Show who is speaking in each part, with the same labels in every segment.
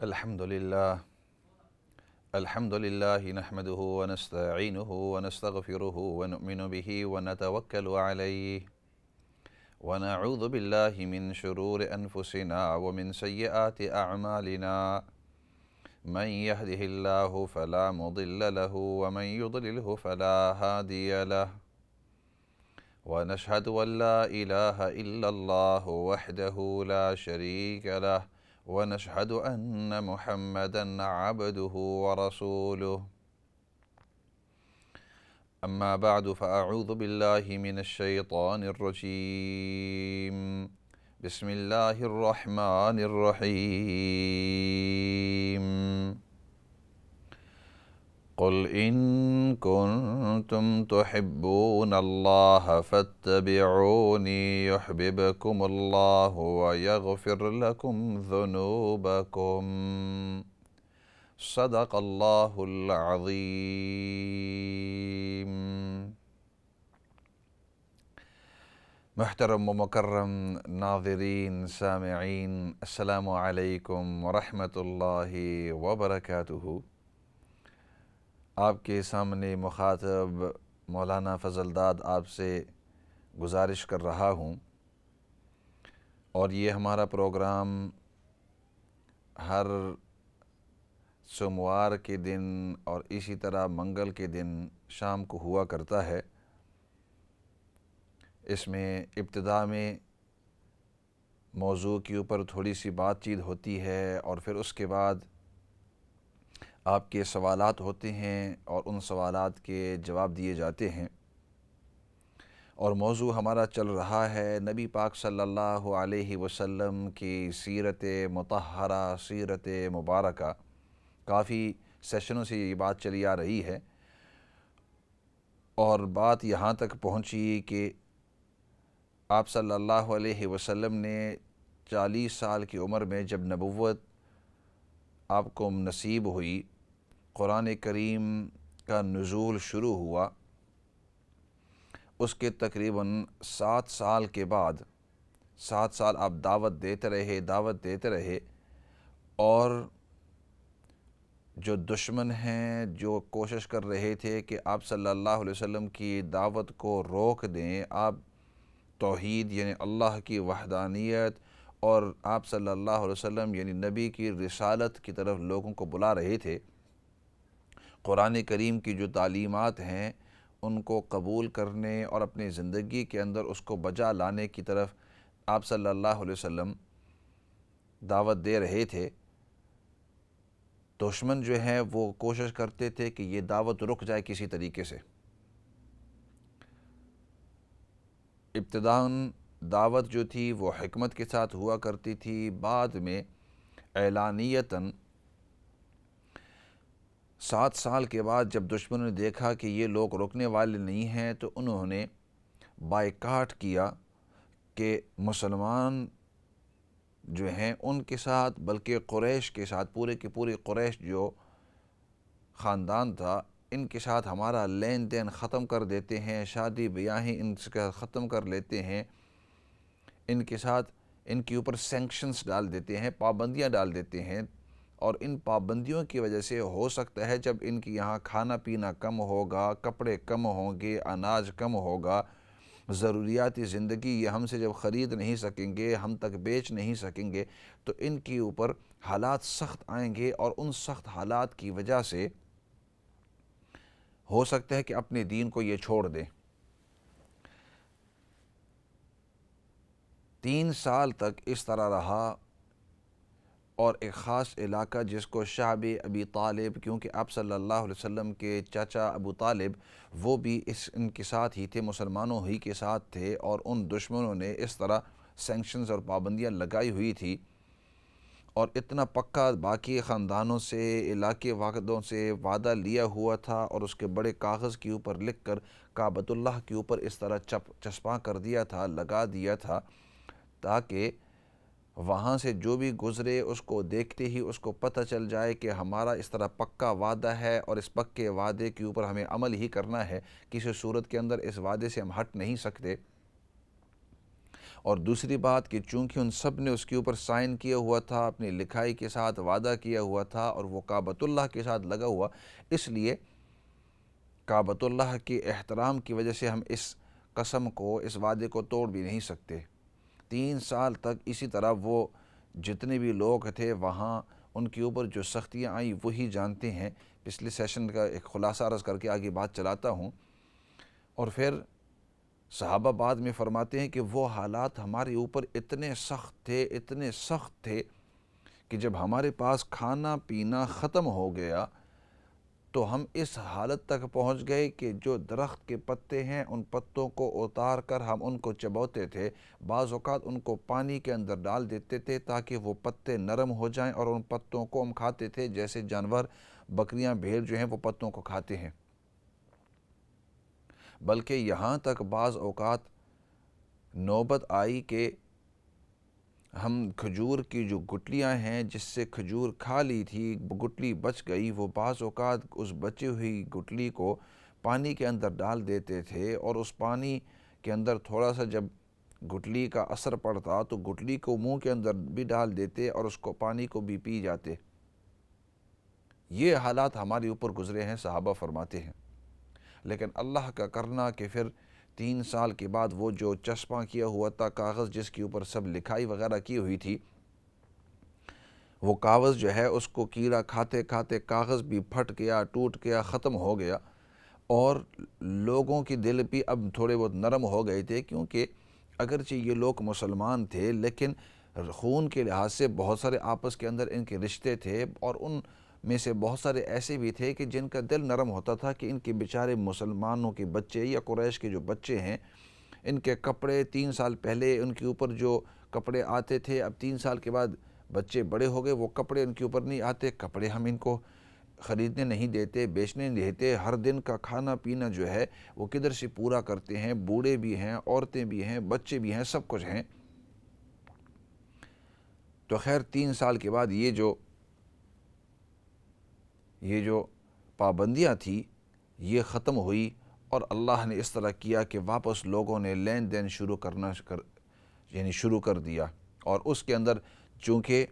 Speaker 1: الحمد لله نحمده ونستعينه ونستغفره ونؤمن به ونتوكل عليه ونعوذ بالله من شرور أنفسنا ومن سيئات أعمالنا من يهده الله فلا مضل له ومن يضلله فلا هادي له ونشهد أن لا إله إلا الله وحده لا شريك له ونشهد أن محمدًا عبده ورسوله أما بعد فأعوذ بالله من الشيطان الرجيم بسم الله الرحمن الرحيم قل إن كنتم تحبون الله فاتبعوني يحببكم الله ويغفر لكم ذنوبكم صدق الله العظيم۔ محترم و مکرم ناظرین سامعین، السلام علیکم ورحمۃ اللہ وبرکاتہ۔ آپ کے سامنے مخاطب مولانا فضل داد آپ سے گزارش کر رہا ہوں، اور یہ ہمارا پروگرام ہر سوموار کے دن اور اسی طرح منگل کے دن شام کو ہوا کرتا ہے۔ اس میں ابتدا میں موضوع کے اوپر تھوڑی سی بات چیت ہوتی ہے، اور پھر اس کے بعد آپ کے سوالات ہوتے ہیں اور ان سوالات کے جواب دیے جاتے ہیں۔ اور موضوع ہمارا چل رہا ہے نبی پاک صلی اللہ علیہ وسلم کی سیرت مطہرہ، سیرت مبارکہ۔ کافی سیشنوں سے یہ بات چلی آ رہی ہے، اور بات یہاں تک پہنچی کہ آپ صلی اللہ علیہ وسلم نے 40 سال کی عمر میں جب نبوت آپ کو نصیب ہوئی، قرآن کریم کا نزول شروع ہوا، اس کے تقریباً 7 سال کے بعد 7 سال آپ دعوت دیتے رہے، اور جو دشمن ہیں جو کوشش کر رہے تھے کہ آپ صلی اللہ علیہ وسلم کی دعوت کو روک دیں، آپ توحید یعنی اللہ کی وحدانیت اور آپ صلی اللہ علیہ وسلم یعنی نبی کی رسالت کی طرف لوگوں کو بلا رہے تھے، قرآن کریم کی جو تعلیمات ہیں ان کو قبول کرنے اور اپنی زندگی کے اندر اس کو بجا لانے کی طرف آپ صلی اللہ علیہ وسلم دعوت دے رہے تھے۔ دشمن جو ہیں وہ کوشش کرتے تھے کہ یہ دعوت رک جائے کسی طریقے سے۔ ابتداً دعوت جو تھی وہ حکمت کے ساتھ ہوا کرتی تھی، بعد میں اعلانیتاً 7 سال کے بعد جب دشمنوں نے دیکھا کہ یہ لوگ رکنے والے نہیں ہیں، تو انہوں نے بائیکاٹ کیا کہ مسلمان جو ہیں ان کے ساتھ، بلکہ قریش کے ساتھ، پورے کی پوری قریش جو خاندان تھا، ان کے ساتھ ہمارا لین دین ختم کر دیتے ہیں، شادی بیاہیں ان سے ختم کر لیتے ہیں، ان کے ساتھ ان کے اوپر سینکشنز ڈال دیتے ہیں، پابندیاں ڈال دیتے ہیں، اور ان پابندیوں کی وجہ سے ہو سکتا ہے جب ان کی یہاں کھانا پینا کم ہوگا، کپڑے کم ہوں گے، اناج کم ہوگا، ضروریاتی زندگی یہ ہم سے جب خرید نہیں سکیں گے، ہم تک بیچ نہیں سکیں گے، تو ان کے اوپر حالات سخت آئیں گے، اور ان سخت حالات کی وجہ سے ہو سکتا ہے کہ اپنے دین کو یہ چھوڑ دیں۔ 3 سال تک اس طرح رہا، اور ایک خاص علاقہ جس کو شعب ابی طالب، کیونکہ آپ صلی اللہ علیہ وسلم کے چاچا ابو طالب وہ بھی ان کے ساتھ ہی تھے، مسلمانوں ہی کے ساتھ تھے، اور ان دشمنوں نے اس طرح سینکشنز اور پابندیاں لگائی ہوئی تھی، اور اتنا پکا باقی خاندانوں سے، علاقے واقعوں سے وعدہ لیا ہوا تھا، اور اس کے بڑے کاغذ کے اوپر لکھ کر کعبۃ اللہ کے اوپر اس طرح چسپاں کر دیا تھا، لگا دیا تھا، تاکہ وہاں سے جو بھی گزرے اس کو دیکھتے ہی اس کو پتہ چل جائے کہ ہمارا اس طرح پکا وعدہ ہے، اور اس پکے وعدے کے اوپر ہمیں عمل ہی کرنا ہے، کسی صورت کے اندر اس وعدے سے ہم ہٹ نہیں سکتے۔ اور دوسری بات کہ چونکہ ان سب نے اس کے اوپر سائن کیا ہوا تھا، اپنی لکھائی کے ساتھ وعدہ کیا ہوا تھا، اور وہ کعبۃ اللہ کے ساتھ لگا ہوا، اس لیے کعبۃ اللہ کے احترام کی وجہ سے ہم اس قسم کو، اس وعدے کو توڑ بھی نہیں سکتے۔ 3 سال تک اسی طرح وہ جتنے بھی لوگ تھے وہاں، ان کے اوپر جو سختیاں آئیں وہی جانتے ہیں۔ پچھلے سیشن کا ایک خلاصہ عرض کر کے آگے بات چلاتا ہوں۔ اور پھر صحابہ بعد میں فرماتے ہیں کہ وہ حالات ہمارے اوپر اتنے سخت تھے کہ جب ہمارے پاس کھانا پینا ختم ہو گیا تو ہم اس حالت تک پہنچ گئے کہ جو درخت کے پتے ہیں ان پتوں کو اتار کر ہم ان کو چبوتے تھے، بعض اوقات ان کو پانی کے اندر ڈال دیتے تھے تاکہ وہ پتے نرم ہو جائیں، اور ان پتوں کو ہم کھاتے تھے جیسے جانور، بکریاں، بھیڑ جو ہیں وہ پتوں کو کھاتے ہیں۔ بلکہ یہاں تک بعض اوقات نوبت آئی کہ ہم کھجور کی جو گٹلیاں ہیں، جس سے کھجور کھا لی تھی، گٹلی بچ گئی، وہ بعض اوقات اس بچی ہوئی گٹلی کو پانی کے اندر ڈال دیتے تھے، اور اس پانی کے اندر تھوڑا سا جب گٹلی کا اثر پڑتا تو گٹلی کو منہ کے اندر بھی ڈال دیتے اور اس کو پانی کو بھی پی جاتے۔ یہ حالات ہمارے اوپر گزرے ہیں، صحابہ فرماتے ہیں۔ لیکن اللہ کا کرنا کہ پھر 3 سال کے بعد وہ جو چسپاں کیا ہوا تھا کاغذ، جس کے اوپر سب لکھائی وغیرہ کی ہوئی تھی، وہ کاغذ جو ہے اس کو کیڑا کھاتے کھاتے کاغذ بھی پھٹ گیا، ٹوٹ گیا، ختم ہو گیا، اور لوگوں کی دل بھی اب تھوڑے بہت نرم ہو گئے تھے، کیونکہ اگرچہ یہ لوگ مسلمان تھے لیکن خون کے لحاظ سے بہت سارے آپس کے اندر ان کے رشتے تھے، اور ان میں سے بہت سارے ایسے بھی تھے کہ جن کا دل نرم ہوتا تھا کہ ان کے بیچارے مسلمانوں کے بچے یا قریش کے جو بچے ہیں، ان کے کپڑے 3 سال پہلے ان کے اوپر جو کپڑے آتے تھے، اب 3 سال کے بعد بچے بڑے ہو گئے، وہ کپڑے ان کے اوپر نہیں آتے، کپڑے ہم ان کو خریدنے نہیں دیتے، بیچنے نہیں دیتے، ہر دن کا کھانا پینا جو ہے وہ کدھر سے پورا کرتے ہیں، بوڑھے بھی ہیں، عورتیں بھی ہیں، بچے بھی ہیں، سب کچھ ہیں۔ تو خیر 3 سال کے بعد یہ جو پابندیاں تھیں یہ ختم ہوئی، اور اللہ نے اس طرح کیا کہ واپس لوگوں نے لین دین شروع کر دیا، اور اس کے اندر چونکہ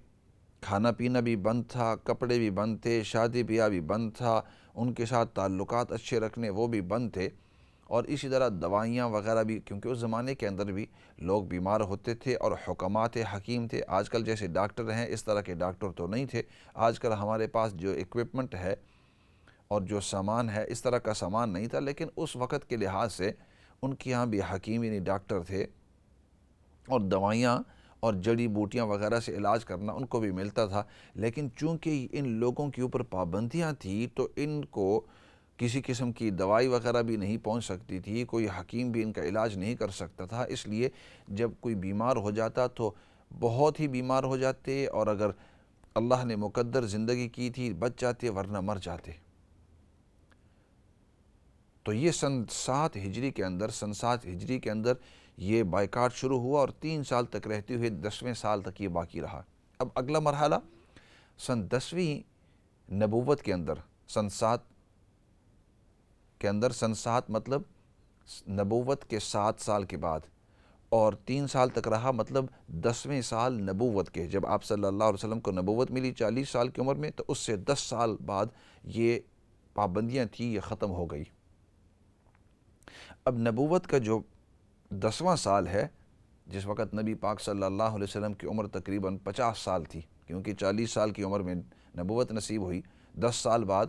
Speaker 1: کھانا پینا بھی بند تھا، کپڑے بھی بند تھے، شادی بیاہ بھی بند تھا، ان کے ساتھ تعلقات اچھے رکھنے وہ بھی بند تھے، اور اسی طرح دوائیاں وغیرہ بھی، کیونکہ اس زمانے کے اندر بھی لوگ بیمار ہوتے تھے اور حکمات حکیم تھے۔ آج کل جیسے ڈاکٹر ہیں اس طرح کے ڈاکٹر تو نہیں تھے۔ آج کل ہمارے پاس جو ایکوپمنٹ ہے اور جو سامان ہے اس طرح کا سامان نہیں تھا، لیکن اس وقت کے لحاظ سے ان کے یہاں بھی حکیم یعنی ڈاکٹر تھے، اور دوائیاں اور جڑی بوٹیاں وغیرہ سے علاج کرنا ان کو بھی ملتا تھا۔ لیکن چونکہ ان لوگوں کے اوپر پابندیاں تھیں تو ان کو کسی قسم کی دوائی وغیرہ بھی نہیں پہنچ سکتی تھی، کوئی حکیم بھی ان کا علاج نہیں کر سکتا تھا، اس لیے جب کوئی بیمار ہو جاتا تو بہت ہی بیمار ہو جاتے، اور اگر اللہ نے مقدر زندگی کی تھی بچ جاتے، ورنہ مر جاتے۔ تو یہ سن 7 ہجری کے اندر یہ بائیکاٹ شروع ہوا، اور 3 سال تک رہتے ہوئے 10ویں سال تک یہ باقی رہا۔ اب اگلا مرحلہ سن 10ویں نبوت کے اندر، سن 7 مطلب نبوت کے 7 سال کے بعد، اور 3 سال تک رہا مطلب 10ویں سال نبوت کے، جب آپ صلی اللہ علیہ وسلم کو نبوت ملی 40 سال کی عمر میں، تو اس سے 10 سال بعد یہ پابندیاں تھیں، یہ ختم ہو گئی۔ اب نبوت کا جو 10واں سال ہے، جس وقت نبی پاک صلی اللہ علیہ وسلم کی عمر تقریباً 50 سال تھی، کیونکہ 40 سال کی عمر میں نبوت نصیب ہوئی، 10 سال بعد،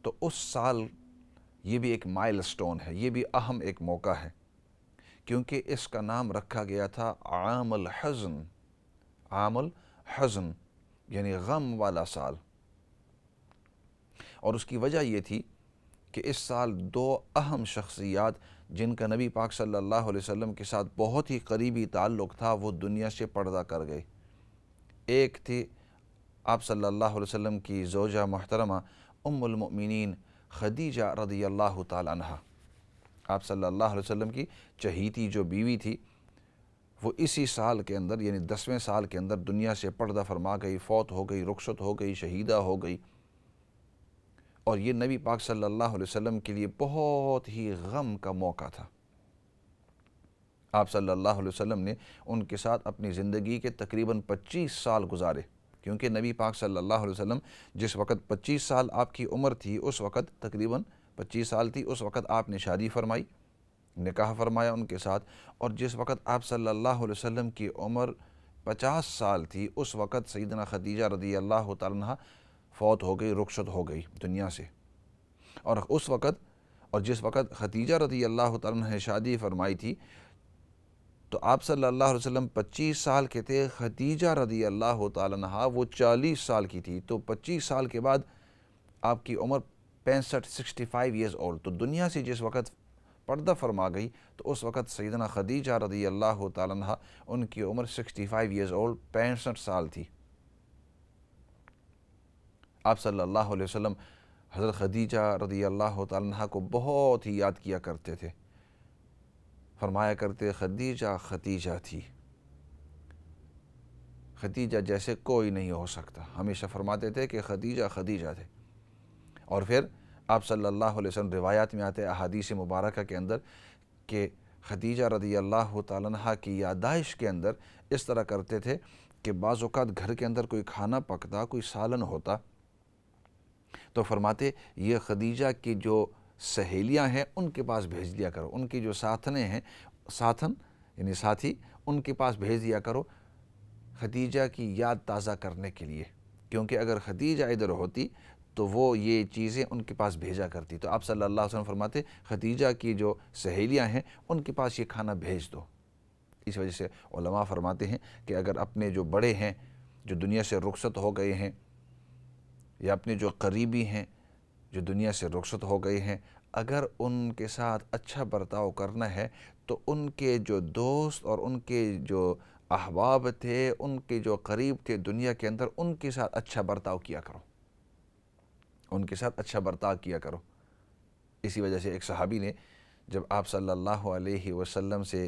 Speaker 1: تو اس سال یہ بھی ایک مائل سٹون ہے، یہ بھی اہم ایک موقع ہے، کیونکہ اس کا نام رکھا گیا تھا عام الحزن، عام الحزن یعنی غم والا سال۔ اور اس کی وجہ یہ تھی کہ اس سال 2 اہم شخصیات جن کا نبی پاک صلی اللہ علیہ وسلم کے ساتھ بہت ہی قریبی تعلق تھا وہ دنیا سے پردہ کر گئے۔ ایک تھی آپ صلی اللہ علیہ وسلم کی زوجہ محترمہ ام المؤمنین خدیجہ رضی اللہ تعالی عنہ، آپ صلی اللہ علیہ وسلم کی چہیتی جو بیوی تھی، وہ اسی سال کے اندر یعنی 10ویں سال کے اندر دنیا سے پردہ فرما گئی، فوت ہو گئی، رخصت ہو گئی، شہیدہ ہو گئی، اور یہ نبی پاک صلی اللہ علیہ وسلم کے لیے بہت ہی غم کا موقع تھا۔ آپ صلی اللہ علیہ وسلم نے ان کے ساتھ اپنی زندگی کے تقریباً 25 سال گزارے، کیونکہ نبی پاک صلی اللہ علیہ وسلم جس وقت 25 سال آپ کی عمر تھی، اس وقت تقریباً 25 سال تھی، اس وقت آپ نے شادی فرمائی، نکاح فرمایا ان کے ساتھ، اور جس وقت آپ صلی اللہ علیہ وسلم کی عمر 50 سال تھی، اس وقت سیدنا خدیجہ رضی اللہ تعالیٰ عنہ فوت ہو گئی، رخصت ہو گئی دنیا سے۔ اور اس وقت اور جس وقت خدیجہ رضی اللہ تعالیٰ عنہ نے شادی فرمائی تھی تو آپ صلی اللہ علیہ وسلم 25 سال کے تھے، خدیجہ رضی اللہ تعالیٰ عنہ وہ 40 سال کی تھی، تو 25 سال کے بعد آپ کی عمر 65 ایئرز اولڈ، تو دنیا سے جس وقت پردہ فرما گئی تو اس وقت سیدنا خدیجہ رضی اللہ تعالیٰ عنہ ان کی عمر 65 ایئرز اولڈ، 65 سال تھی۔ آپ صلی اللہ علیہ وسلم حضرت خدیجہ رضی اللہ تعالیٰ عنہ کو بہت ہی یاد کیا کرتے تھے، فرمایا کرتے خدیجہ خدیجہ تھی، خدیجہ جیسے کوئی نہیں ہو سکتا، ہمیشہ فرماتے تھے کہ خدیجہ خدیجہ تھے۔ اور پھر آپ صلی اللہ علیہ وسلم روایات میں آتے احادیث مبارکہ کے اندر کہ خدیجہ رضی اللہ تعالیٰ عنہ کی یادداشت کے اندر اس طرح کرتے تھے کہ بعض اوقات گھر کے اندر کوئی کھانا پکتا، کوئی سالن ہوتا، تو فرماتے یہ خدیجہ کی جو سہیلیاں ہیں ان کے پاس بھیج دیا کرو، ان کی جو ساتھنیں ہیں، ساتھن یعنی ساتھی، ان کے پاس بھیج دیا کرو خدیجہ کی یاد تازہ کرنے کے لیے، کیونکہ اگر خدیجہ ادھر ہوتی تو وہ یہ چیزیں ان کے پاس بھیجا کرتی۔ تو آپ صلی اللہ علیہ وسلم فرماتے خدیجہ کی جو سہیلیاں ہیں ان کے پاس یہ کھانا بھیج دو۔ اس وجہ سے علماء فرماتے ہیں کہ اگر اپنے جو بڑے ہیں جو دنیا سے رخصت ہو گئے ہیں، یا اپنے جو قریبی ہیں جو دنیا سے رخصت ہو گئے ہیں، اگر ان کے ساتھ اچھا برتاؤ کرنا ہے تو ان کے جو دوست اور ان کے جو احباب تھے، ان کے جو قریب تھے دنیا کے اندر، ان کے ساتھ اچھا برتاؤ کیا کرو، ان کے ساتھ اچھا برتاؤ کیا کرو۔ اسی وجہ سے ایک صحابی نے جب آپ صلی اللہ علیہ وسلم سے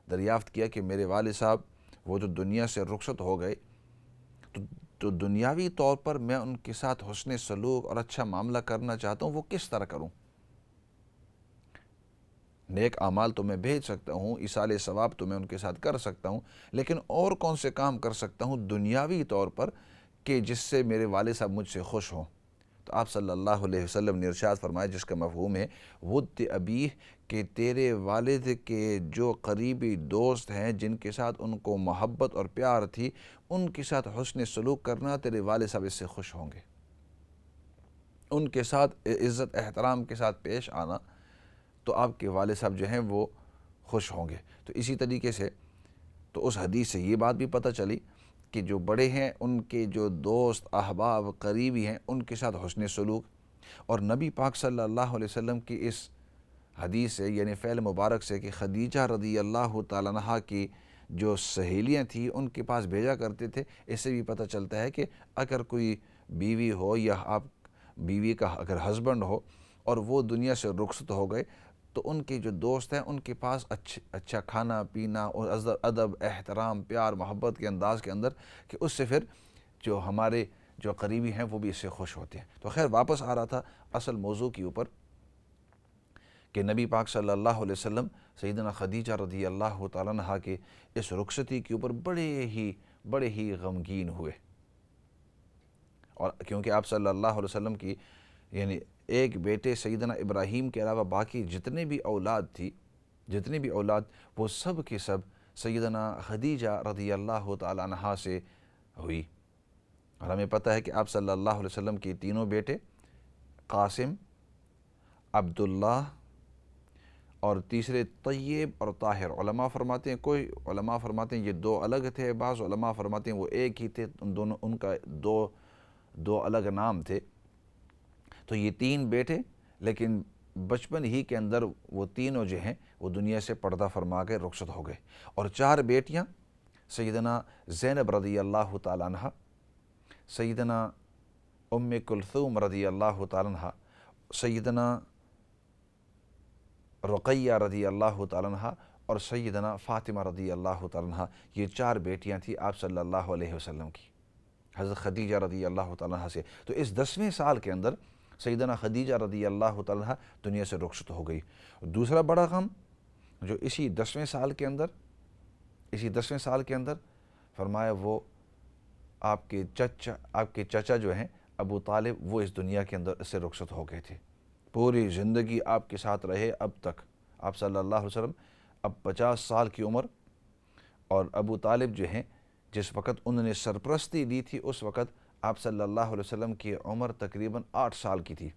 Speaker 1: دریافت کیا کہ میرے والد صاحب وہ جو دنیا سے رخصت ہو گئے تو دنیاوی طور پر میں ان کے ساتھ حسن سلوک اور اچھا معاملہ کرنا چاہتا ہوں، وہ کس طرح کروں؟ نیک اعمال تو میں بھیج سکتا ہوں، ایصال ثواب تو میں ان کے ساتھ کر سکتا ہوں، لیکن اور کون سے کام کر سکتا ہوں دنیاوی طور پر کہ جس سے میرے والد صاحب مجھ سے خوش ہوں؟ تو آپ صلی اللہ علیہ وسلم نے ارشاد فرمایا جس کا مفہوم ہے ود ابیہ، کہ تیرے والد کے جو قریبی دوست ہیں جن کے ساتھ ان کو محبت اور پیار تھی، ان کے ساتھ حسن سلوک کرنا، تیرے والد صاحب اس سے خوش ہوں گے، ان کے ساتھ عزت احترام کے ساتھ پیش آنا تو آپ کے والد صاحب جو ہیں وہ خوش ہوں گے۔ تو اسی طریقے سے تو اس حدیث سے یہ بات بھی پتہ چلی کہ جو بڑے ہیں ان کے جو دوست احباب قریبی ہیں ان کے ساتھ حسن سلوک، اور نبی پاک صلی اللہ علیہ وسلم کی اس حدیث سے یعنی فعل مبارک سے کہ خدیجہ رضی اللہ تعالیٰ عنہ کی جو سہیلیاں تھیں ان کے پاس بھیجا کرتے تھے، اس سے بھی پتہ چلتا ہے کہ اگر کوئی بیوی ہو یا آپ بیوی کا اگر ہسبینڈ ہو اور وہ دنیا سے رخصت ہو گئے تو ان کے جو دوست ہیں ان کے پاس اچھا کھانا پینا اور ادب احترام پیار محبت کے انداز کے اندر، کہ اس سے پھر جو ہمارے جو قریبی ہیں وہ بھی اس سے خوش ہوتے ہیں۔ تو خیر واپس آ رہا تھا اصل موضوع کے اوپر کہ نبی پاک صلی اللہ علیہ وسلم سیدنا خدیجہ رضی اللہ تعالیٰ عنہ کے اس رخصتی کے اوپر بڑے ہی غمگین ہوئے، اور کیونکہ آپ صلی اللہ علیہ وسلم کی یعنی ایک بیٹے سیدنا ابراہیم کے علاوہ باقی جتنے بھی اولاد وہ سب کے سب سیدنا خدیجہ رضی اللہ تعالیٰ عنہ سے ہوئی۔ اور ہمیں پتہ ہے کہ آپ صلی اللہ علیہ وسلم کے تینوں بیٹے قاسم، عبداللہ اور تیسرے طیب اور طاہر، علماء فرماتے ہیں یہ دو الگ تھے، بعض علماء فرماتے ہیں وہ ایک ہی تھے، ان کا دو الگ نام تھے۔ تو یہ تین بیٹے، لیکن بچپن ہی کے اندر وہ تینوں جو ہیں وہ دنیا سے پردہ فرما کے رخصت ہو گئے، اور چار بیٹیاں سیدنا زینب رضی اللہ تعالیٰ عنہ، سیدنا ام کلثوم رضی اللہ تعالیٰ عنہ، سیدنا رقیہ رضی اللہ تعالیٰ عنہ اور سیدنا فاطمہ رضی اللہ تعالیٰ عنہ، یہ چار بیٹیاں تھیں آپ صلی اللہ علیہ وسلم کی حضرت خدیجہ رضی اللہ تعالیٰ عنہ سے۔ تو اس 10ویں سال کے اندر سیدنا خدیجہ رضی اللہ تعالیٰ عنہ دنیا سے رخصت ہو گئی۔ دوسرا بڑا غم جو اسی 10ویں سال کے اندر فرمایا وہ آپ کے چچا جو ہیں ابو طالب وہ اس دنیا کے اندر سے رخصت ہو گئے تھے. پوری زندگی آپ کے ساتھ رہے اب تک. آپ صلی اللہ علیہ وسلم اب 50 سال کی عمر، اور ابو طالب جو ہیں جس وقت انہوں نے سرپرستی لی تھی اس وقت آپ صلی اللہ علیہ وسلم کی عمر تقریباً 8 سال کی تھی.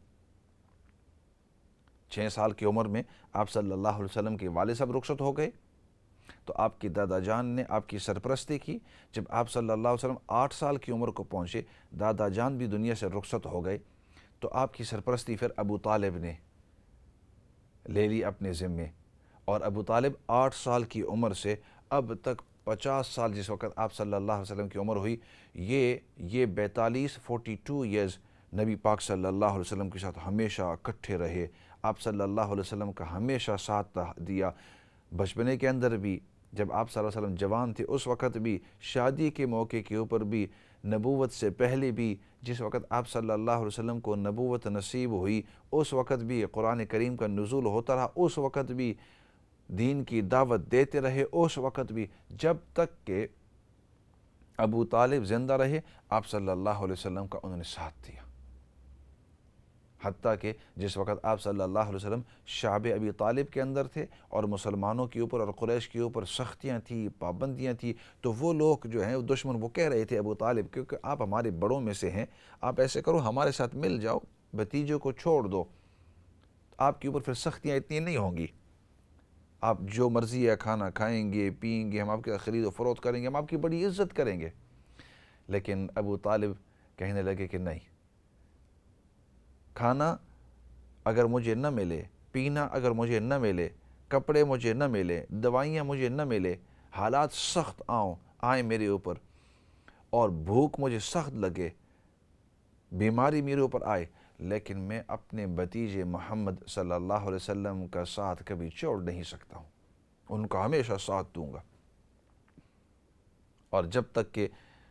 Speaker 1: 6 سال کی عمر میں آپ صلی اللہ علیہ وسلم کے والد صاحب رخصت ہو گئے، تو آپ کی دادا جان نے آپ کی سرپرستی کی. جب آپ صلی اللہ علیہ وسلم 8 سال کی عمر کو پہنچے، دادا جان بھی دنیا سے رخصت ہو گئے، تو آپ کی سرپرستی پھر ابو طالب نے لے لی اپنے ذمے. اور ابو طالب 8 سال کی عمر سے اب تک 50 سال جس وقت آپ صلی اللہ علیہ وسلم کی عمر ہوئی، یہ 42 ایئرز نبی پاک صلی اللہ علیہ وسلم کے ساتھ ہمیشہ اکٹھے رہے. آپ صلی اللہ علیہ وسلم کا ہمیشہ ساتھ دیا. بچپنے کے اندر بھی، جب آپ صلی اللہ علیہ وسلم جوان تھے اس وقت بھی، شادی کے موقع کے اوپر بھی، نبوت سے پہلے بھی، جس وقت آپ صلی اللہ علیہ وسلم کو نبوت نصیب ہوئی اس وقت بھی قرآن کریم کا نزول ہوتا رہا، اس وقت بھی دین کی دعوت دیتے رہے، اس وقت بھی جب تک کہ ابو طالب زندہ رہے آپ صلی اللہ علیہ وسلم کا انہوں نے ساتھ دیا. حتیٰ کہ جس وقت آپ صلی اللہ علیہ وسلم شعب ابی طالب کے اندر تھے اور مسلمانوں کے اوپر اور قریش کے اوپر سختیاں تھیں، پابندیاں تھیں، تو وہ لوگ جو ہیں دشمن وہ کہہ رہے تھے ابو طالب کیونکہ آپ ہمارے بڑوں میں سے ہیں، آپ ایسے کرو ہمارے ساتھ مل جاؤ، بھتیجوں کو چھوڑ دو، آپ کے اوپر پھر سختیاں اتنی نہیں ہوں گی، آپ جو مرضی ہے کھانا کھائیں گے پئیں گے، ہم آپ کے خرید و فروخت کریں گے، ہم آپ کی بڑی عزت کریں گے. لیکن ابو طالب کہنے لگے کہ نہیں، کھانا اگر مجھے نہ ملے، پینا اگر مجھے نہ ملے، کپڑے مجھے نہ ملے، دوائیاں مجھے نہ ملے، حالات سخت آئیں میرے اوپر اور بھوک مجھے سخت لگے، بیماری میرے اوپر آئے، لیکن میں اپنے بھتیجے محمد صلی اللہ علیہ وسلم کا ساتھ کبھی چھوڑ نہیں سکتا ہوں، ان کا ہمیشہ ساتھ دوں گا. اور جب تک کہ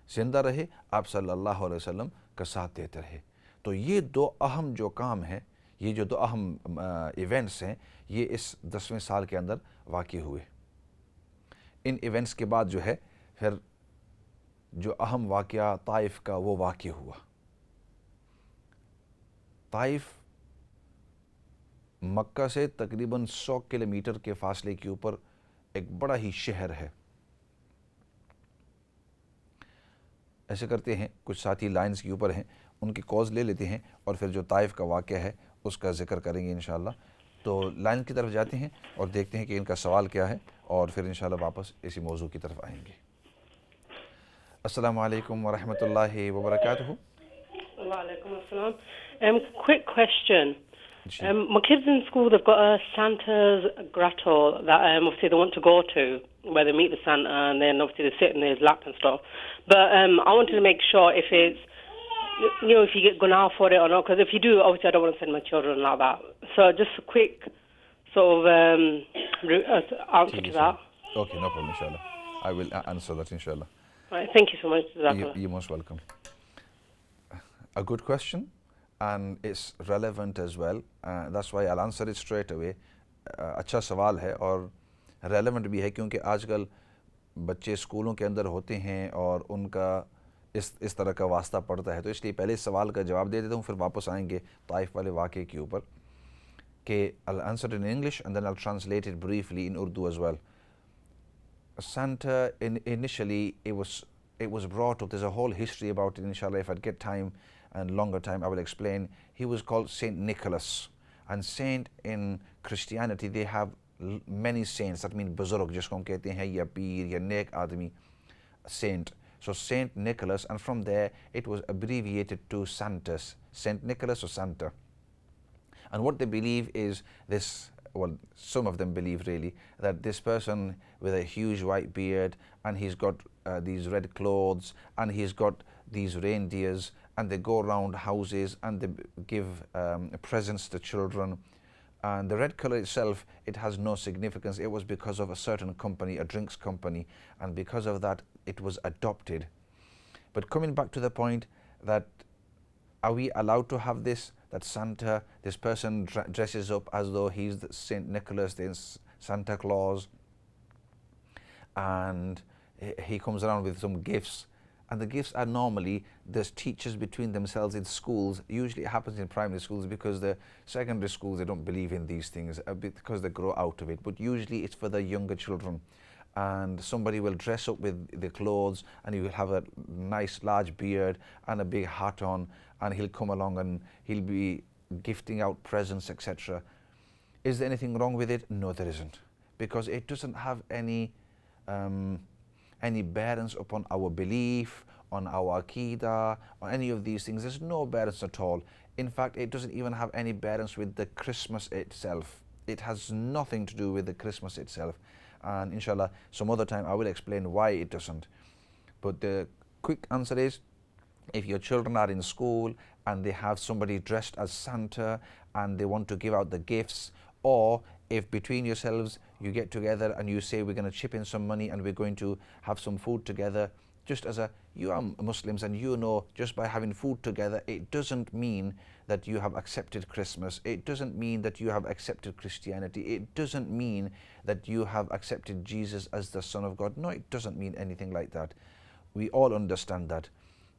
Speaker 1: زندہ رہے آپ صلی اللہ علیہ وسلم کا ساتھ دیتے رہے. تو یہ دو اہم جو کام ہیں، یہ جو دو اہم ایونٹس ہیں، یہ اس 10ویں سال کے اندر واقع ہوئے. ان ایونٹس کے بعد جو ہے پھر جو اہم واقعہ طائف کا وہ واقع ہوا. طائف مکہ سے تقریباً 100 کلومیٹر کے فاصلے کے اوپر ایک بڑا ہی شہر ہے. ایسے کرتے ہیں کچھ ساتھی لائنز کے اوپر ہیں، ان کی کالز لے لیتے ہیں اور پھر جو طائف کا واقعہ ہے اس کا ذکر کریں گے انشاءاللہ. تو لائن کی طرف جاتے ہیں اور دیکھتے ہیں کہ ان کا سوال کیا ہے اور پھر انشاءاللہ واپس اسی موضوع کی طرف آئیں گے. السلام علیکم ورحمۃ اللہ وبرکاتہ.
Speaker 2: وعلیکم السلام. Quick question.
Speaker 1: G
Speaker 2: My kids in school, they've got a Santa's grotto that obviously they want to go to, where they meet the Santa and then obviously they sit in his lap and stuff. But I wanted to make sure if it's, if you get gone out for it or not, because if you do, obviously I don't want to send my children like that. So just a quick sort of answer to that.
Speaker 1: Okay, no problem, inshallah. I will answer that, inshallah.
Speaker 2: Right, thank you so much.
Speaker 1: You're most welcome. A good question, and it's relevant as well. That's why I'll answer it straight away. اچھا سوال ہے اور relevant بھی ہے کیونکہ آج کل بچے اسکولوں کے اندر ہوتے ہیں اور ان کا اس طرح کا واسطہ پڑتا ہے، تو اس لیے پہلے اس سوال کا جواب دے دیتا ہوں، پھر واپس آئیں گے طائف والے واقعے کے اوپر. کہ I'll answer it in English and then I'll translate it briefly in Urdu as well. Santa, initially it was brought up, there's a whole history about it, inshallah. If I'd get time and longer time I will explain. He was called Saint Nicholas, and saint in Christianity they have many saints, that means buzurg jisko hum kehte hain ya peer ya neek aadmi, saint. So Saint Nicholas, and from there it was abbreviated to Santas, Saint Nicholas or Santa. And what they believe is this, well, some of them believe really, that this person with a huge white beard, and he's got these red clothes, and he's got these reindeers, and they go around houses and they give presents to children. And the red color itself, it has no significance. It was because of a certain company, a drinks company, and because of that it was adopted. But coming back to the point that are we allowed to have this, that Santa, this person dresses up as though he's the Saint Nicholas, the Santa Claus, and he comes around with some gifts, and the gifts are normally the teachers between themselves in schools. Usually it happens in primary schools, because the secondary schools, they don't believe in these things because they grow out of it, but usually it's for the younger children. And somebody will dress up with the clothes, and he will have a nice large beard and a big hat on, and he'll come along and he'll be gifting out presents, etc. Is there anything wrong with it? No, there isn't, because it doesn't have any bearance upon our belief, on our Aqidah, on any of these things. There's no bearance at all. In fact, it doesn't even have any bearance with the Christmas itself. It has nothing to do with the Christmas itself. And inshallah, some other time I will explain why it doesn't. But the quick answer is, if your children are in school and they have somebody dressed as Santa and they want to give out the gifts, or if between yourselves you get together and you say we're going to chip in some money and we're going to have some food together, just as you are Muslims, and you know, just by having food together, it doesn't mean that you have accepted Christmas. It doesn't mean that you have accepted Christianity. It doesn't mean that you have accepted Jesus as the Son of God. No, it doesn't mean anything like that. We all understand that.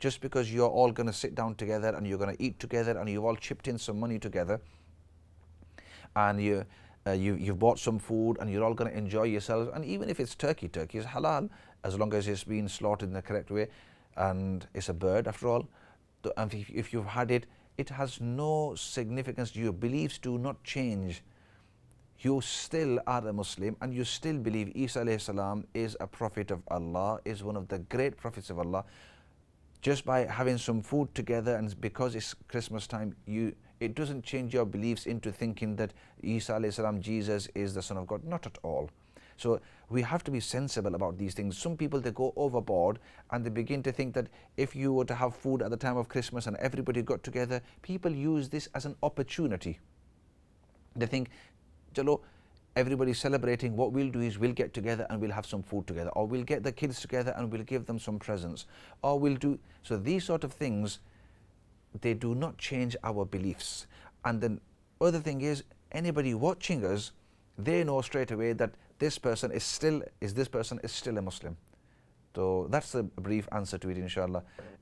Speaker 1: Just because you're all going to sit down together and you're going to eat together and you've all chipped in some money together and you've bought some food and you're all going to enjoy yourselves, and even if it's turkey is halal as long as it's been slaughtered in the correct way and it's a bird after all. So if you've had it, it has no significance. Your beliefs do not change. You still are a Muslim and you still believe Isa alayhi salam is a prophet of Allah, is one of the great prophets of Allah. Just by having some food together and because it's Christmas time, it doesn't change your beliefs into thinking that Isa alayhi salam, Jesus, is the Son of God. Not at all. So we have to be sensible about these things. Some people, they go overboard and they begin to think that if you were to have food at the time of Christmas and everybody got together, people use this as an opportunity. They think, chalo, everybody's celebrating, what we'll do is we'll get together and we'll have some food together, or we'll get the kids together and we'll give them some presents, or we'll do, so these sort of things, they do not change our beliefs. And then other thing is, anybody watching us, they know straight away that this person is still a Muslim. So that's the brief answer to it, inshallah.